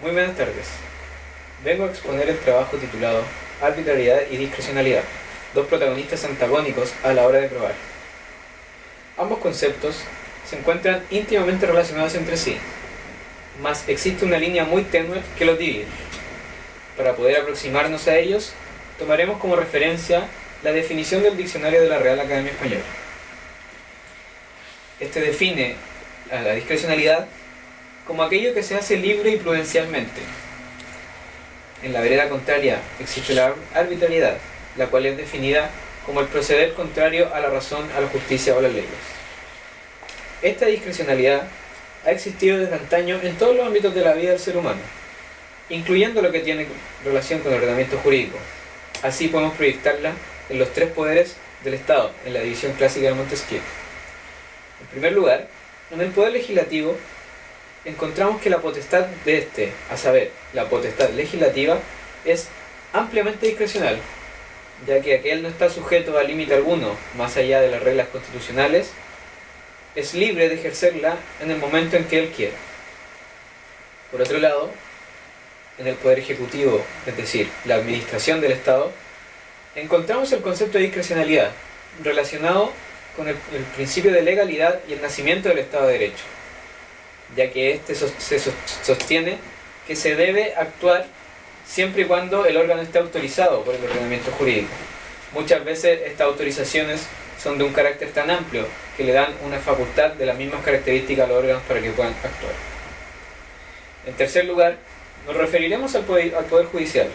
Muy buenas tardes. Vengo a exponer el trabajo titulado Arbitrariedad y discrecionalidad, dos protagonistas antagónicos a la hora de probar. Ambos conceptos se encuentran íntimamente relacionados entre sí, mas existe una línea muy tenue que los divide. Para poder aproximarnos a ellos, tomaremos como referencia la definición del diccionario de la Real Academia Española. Este define a la discrecionalidad como aquello que se hace libre y prudencialmente. En la vereda contraria existe la arbitrariedad, la cual es definida como el proceder contrario a la razón, a la justicia o a las leyes. Esta discrecionalidad ha existido desde antaño en todos los ámbitos de la vida del ser humano, incluyendo lo que tiene relación con el ordenamiento jurídico. Así podemos proyectarla en los tres poderes del Estado, en la división clásica de Montesquieu. En primer lugar, en el poder legislativo, encontramos que la potestad de este, a saber, la potestad legislativa, es ampliamente discrecional, ya que aquel no está sujeto a límite alguno, más allá de las reglas constitucionales, es libre de ejercerla en el momento en que él quiera. Por otro lado, en el poder ejecutivo, es decir, la administración del Estado, encontramos el concepto de discrecionalidad, relacionado con el principio de legalidad y el nacimiento del Estado de Derecho, ya que este se sostiene que se debe actuar siempre y cuando el órgano esté autorizado por el ordenamiento jurídico. Muchas veces estas autorizaciones son de un carácter tan amplio que le dan una facultad de las mismas características a los órganos para que puedan actuar. En tercer lugar, nos referiremos al poder judicial.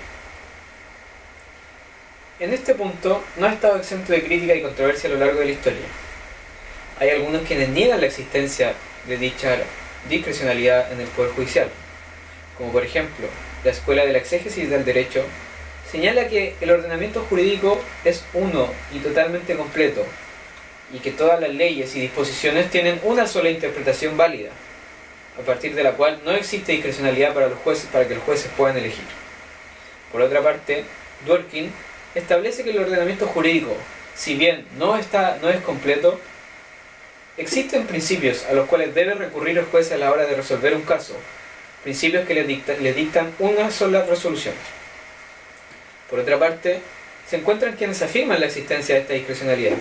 En este punto no ha estado exento de crítica y controversia a lo largo de la historia. Hay algunos quienes niegan la existencia de dicha discrecionalidad en el Poder Judicial, como por ejemplo la Escuela de la Exégesis del Derecho señala que el ordenamiento jurídico es uno y totalmente completo y que todas las leyes y disposiciones tienen una sola interpretación válida, a partir de la cual no existe discrecionalidad para los jueces, para que los jueces puedan elegir. Por otra parte, Dworkin establece que el ordenamiento jurídico, si bien no es completo, existen principios a los cuales debe recurrir el juez a la hora de resolver un caso, principios que le dictan una sola resolución. Por otra parte, se encuentran quienes afirman la existencia de esta discrecionalidad,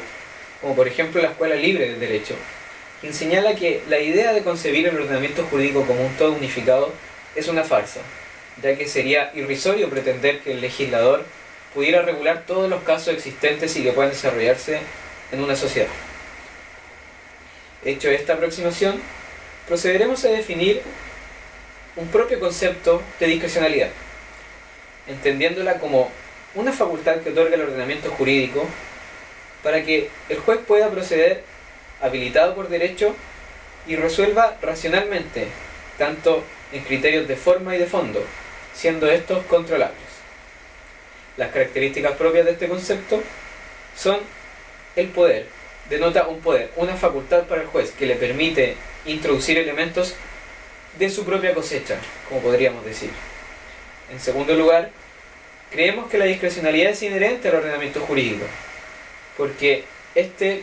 como por ejemplo la Escuela Libre del Derecho, quien señala que la idea de concebir el ordenamiento jurídico como un todo unificado es una farsa, ya que sería irrisorio pretender que el legislador pudiera regular todos los casos existentes y que puedan desarrollarse en una sociedad. Hecho esta aproximación, procederemos a definir un propio concepto de discrecionalidad, entendiéndola como una facultad que otorga el ordenamiento jurídico para que el juez pueda proceder habilitado por derecho y resuelva racionalmente, tanto en criterios de forma y de fondo, siendo estos controlables. Las características propias de este concepto son el poder. Denota un poder, una facultad para el juez que le permite introducir elementos de su propia cosecha, como podríamos decir. En segundo lugar, creemos que la discrecionalidad es inherente al ordenamiento jurídico, porque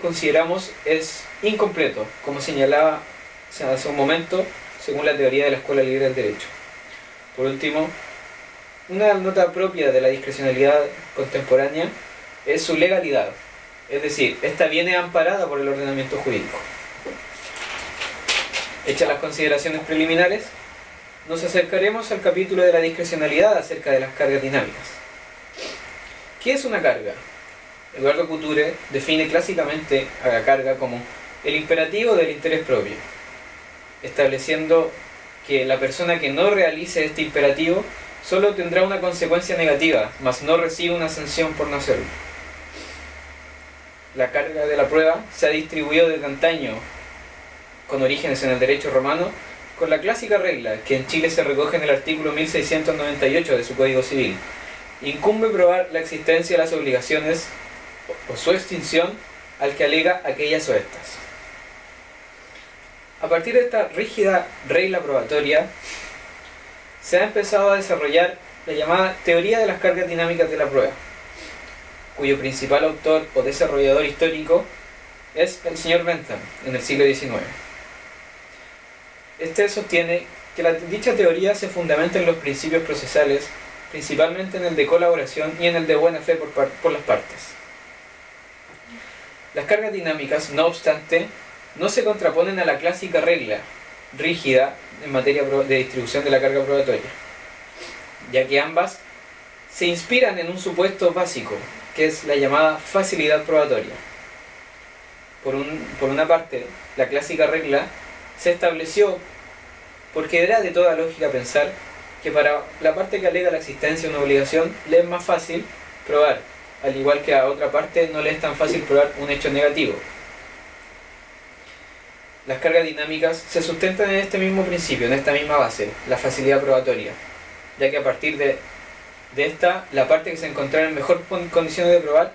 consideramos es incompleto, como señalaba hace un momento, según la teoría de la Escuela Libre del Derecho. Por último, una nota propia de la discrecionalidad contemporánea es su legalidad, es decir, esta viene amparada por el ordenamiento jurídico. Hechas las consideraciones preliminares, nos acercaremos al capítulo de la discrecionalidad acerca de las cargas dinámicas. ¿Qué es una carga? Eduardo Couture define clásicamente a la carga como el imperativo del interés propio, estableciendo que la persona que no realice este imperativo solo tendrá una consecuencia negativa, mas no recibe una sanción por no hacerlo. La carga de la prueba se ha distribuido desde antaño, con orígenes en el derecho romano, con la clásica regla que en Chile se recoge en el artículo 1698 de su Código Civil. Incumbe probar la existencia de las obligaciones o su extinción al que alega aquellas o estas. A partir de esta rígida regla probatoria, se ha empezado a desarrollar la llamada teoría de las cargas dinámicas de la prueba, cuyo principal autor o desarrollador histórico es el señor Bentham, en el siglo XIX. Este sostiene dicha teoría se fundamenta en los principios procesales, principalmente en el de colaboración y en el de buena fe por las partes. Las cargas dinámicas, no obstante, no se contraponen a la clásica regla rígida en materia de distribución de la carga probatoria, ya que ambas se inspiran en un supuesto básico, que es la llamada facilidad probatoria. Por una parte, la clásica regla se estableció porque era de toda lógica pensar que para la parte que alega la existencia de una obligación le es más fácil probar, al igual que a otra parte no le es tan fácil probar un hecho negativo. Las cargas dinámicas se sustentan en este mismo principio, en esta misma base, la facilidad probatoria, ya que a partir de esta, la parte que se encontrara en mejor condiciones de probar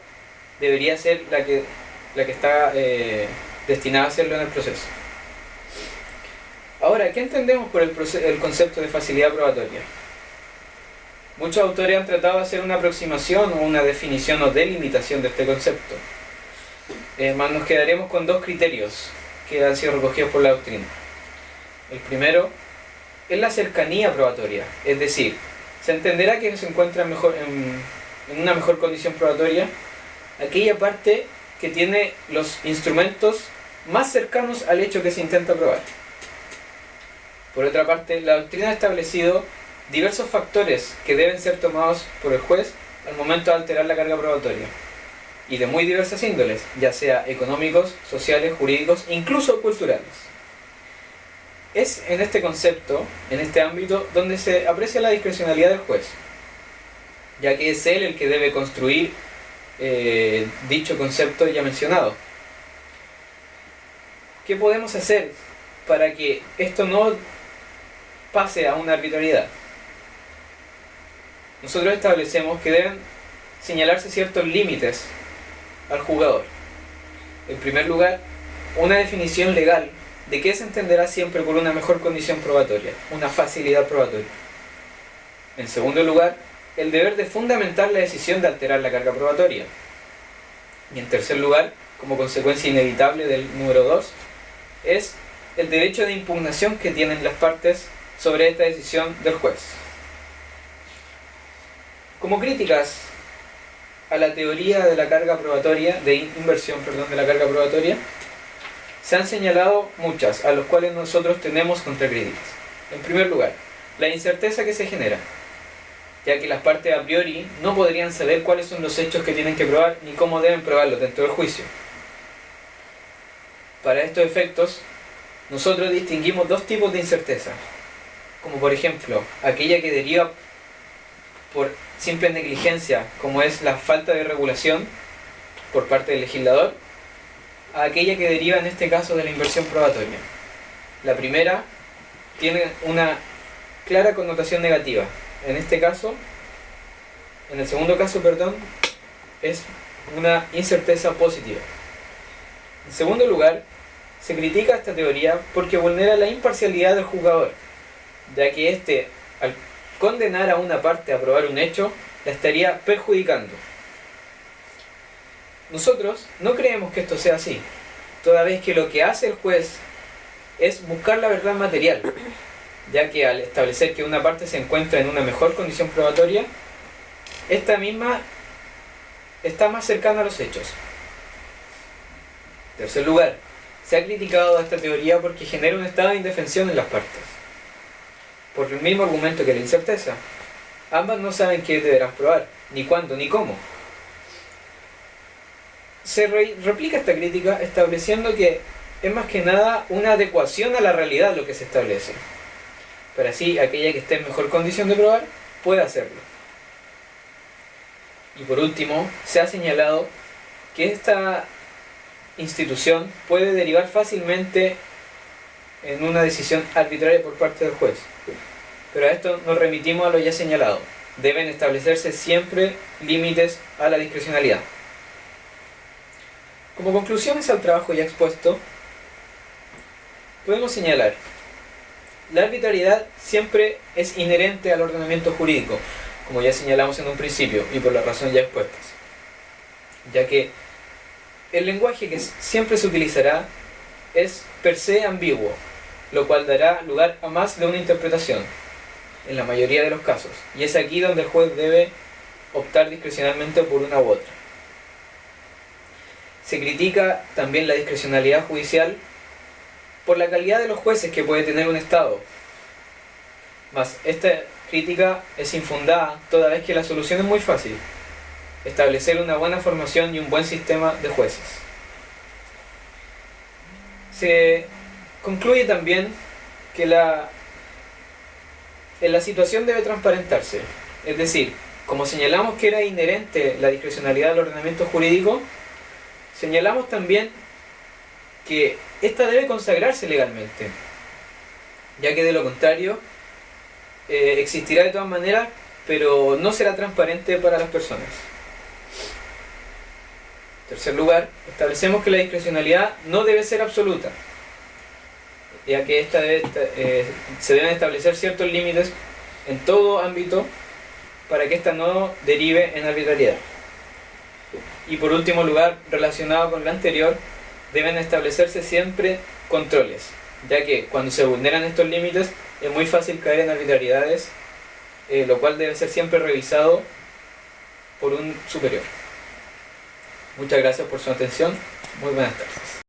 debería ser la que está destinada a hacerlo en el proceso. Ahora, ¿qué entendemos por el concepto de facilidad probatoria? Muchos autores han tratado de hacer una aproximación o una definición o delimitación de este concepto. Más nos quedaremos con dos criterios que han sido recogidos por la doctrina. El primero es la cercanía probatoria, es decir, se entenderá que se encuentra en una mejor condición probatoria aquella parte que tiene los instrumentos más cercanos al hecho que se intenta probar. Por otra parte, la doctrina ha establecido diversos factores que deben ser tomados por el juez al momento de alterar la carga probatoria, y de muy diversas índoles, ya sea económicos, sociales, jurídicos, incluso culturales. Es en este concepto, en este ámbito, donde se aprecia la discrecionalidad del juez, ya que es él el que debe construir dicho concepto ya mencionado. ¿Qué podemos hacer para que esto no pase a una arbitrariedad? Nosotros establecemos que deben señalarse ciertos límites al jugador. En primer lugar, una definición legal de qué se entenderá siempre por una mejor condición probatoria, una facilidad probatoria. En segundo lugar, el deber de fundamentar la decisión de alterar la carga probatoria. Y en tercer lugar, como consecuencia inevitable del número 2, es el derecho de impugnación que tienen las partes sobre esta decisión del juez. Como críticas a la teoría de la carga probatoria, de inversión de la carga probatoria, se han señalado muchas, a los cuales nosotros tenemos contracríticas. En primer lugar, la incerteza que se genera, ya que las partes a priori no podrían saber cuáles son los hechos que tienen que probar ni cómo deben probarlos dentro del juicio. Para estos efectos, nosotros distinguimos dos tipos de incerteza, como por ejemplo, aquella que deriva por simple negligencia, como es la falta de regulación por parte del legislador, a aquella que deriva en este caso de la inversión probatoria. La primera tiene una clara connotación negativa. En el segundo caso, es una incerteza positiva. En segundo lugar, se critica esta teoría porque vulnera la imparcialidad del juzgador, ya que éste, al condenar a una parte a probar un hecho, la estaría perjudicando. Nosotros no creemos que esto sea así, toda vez que lo que hace el juez es buscar la verdad material, ya que al establecer que una parte se encuentra en una mejor condición probatoria, esta misma está más cercana a los hechos. En tercer lugar, se ha criticado a esta teoría porque genera un estado de indefensión en las partes, por el mismo argumento que la incerteza. Ambas no saben qué deberán probar, ni cuándo, ni cómo. Se replica esta crítica estableciendo que es más que nada una adecuación a la realidad lo que se establece, para así aquella que esté en mejor condición de probar pueda hacerlo. Y por último, se ha señalado que esta institución puede derivar fácilmente en una decisión arbitraria por parte del juez. Pero a esto nos remitimos a lo ya señalado. Deben establecerse siempre límites a la discrecionalidad. Como conclusiones al trabajo ya expuesto, podemos señalar: la arbitrariedad siempre es inherente al ordenamiento jurídico, como ya señalamos en un principio y por las razones ya expuestas, ya que el lenguaje que siempre se utilizará es per se ambiguo, lo cual dará lugar a más de una interpretación, en la mayoría de los casos, y es aquí donde el juez debe optar discrecionalmente por una u otra. Se critica también la discrecionalidad judicial por la calidad de los jueces que puede tener un Estado, mas esta crítica es infundada toda vez que la solución es muy fácil: establecer una buena formación y un buen sistema de jueces. Se concluye también que la situación debe transparentarse, es decir, como señalamos que era inherente la discrecionalidad del ordenamiento jurídico, señalamos también que ésta debe consagrarse legalmente, ya que de lo contrario existirá de todas maneras, pero no será transparente para las personas. En tercer lugar, establecemos que la discrecionalidad no debe ser absoluta, ya que se deben establecer ciertos límites en todo ámbito para que ésta no derive en arbitrariedad. Y por último lugar, relacionado con lo anterior, deben establecerse siempre controles, ya que cuando se vulneran estos límites es muy fácil caer en arbitrariedades, lo cual debe ser siempre revisado por un superior. Muchas gracias por su atención. Muy buenas tardes.